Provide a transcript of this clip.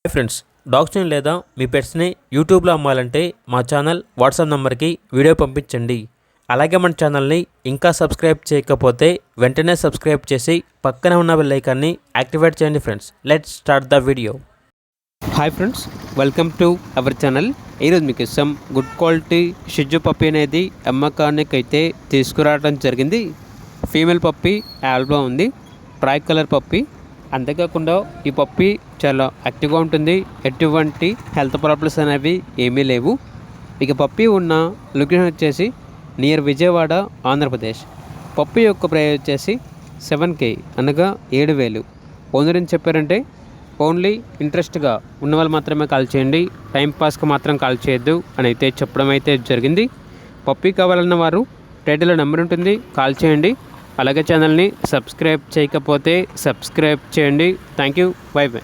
Hi friends, డాగ్స్ని లేదా మీ పెట్స్ని యూట్యూబ్లో అమ్మాలంటే మా ఛానల్ వాట్సాప్ నెంబర్కి వీడియో పంపించండి. అలాగే మన ఛానల్ని ఇంకా సబ్స్క్రైబ్ చేయకపోతే వెంటనే సబ్స్క్రైబ్ చేసి పక్కనే ఉన్న బెల్ ఐకాన్ని యాక్టివేట్ చేయండి. Friends, let's start the video. Hi friends, welcome to our channel. ఈరోజు మీకు సమ్ గుడ్ క్వాలిటీ షిజ్జు పప్పీ అనేది అమ్మకానికి అయితే తీసుకురావడం జరిగింది. ఫీమేల్ పప్పీ ఆల్బా ఉంది, ట్రై కలర్ పప్పీ. అంతేకాకుండా ఈ పప్పీ చాలా యాక్టివ్గా ఉంటుంది, ఎటువంటి హెల్త్ ప్రాబ్లమ్స్ అనేవి ఏమీ లేవు. ఇక పప్పీ ఉన్న లొకేషన్ వచ్చేసి నియర్ విజయవాడ, ఆంధ్రప్రదేశ్. పప్పీ యొక్క ప్రైస్ వచ్చేసి 7K, అనగా 7,000. ఓనర్ అని చెప్పారంటే ఓన్లీ ఇంట్రెస్ట్గా ఉన్న వాళ్ళు మాత్రమే కాల్ చేయండి, టైంపాస్కి మాత్రం కాల్ చేయొద్దు అని అయితే చెప్పడం అయితే జరిగింది. పప్పీ కావాలన్న వారు టైటిల్లో నెంబర్ ఉంటుంది, కాల్ చేయండి. అలాగే ఛానల్ని సబ్స్క్రైబ్ చేయకపోతే సబ్స్క్రైబ్ చేయండి. Thank you, by by.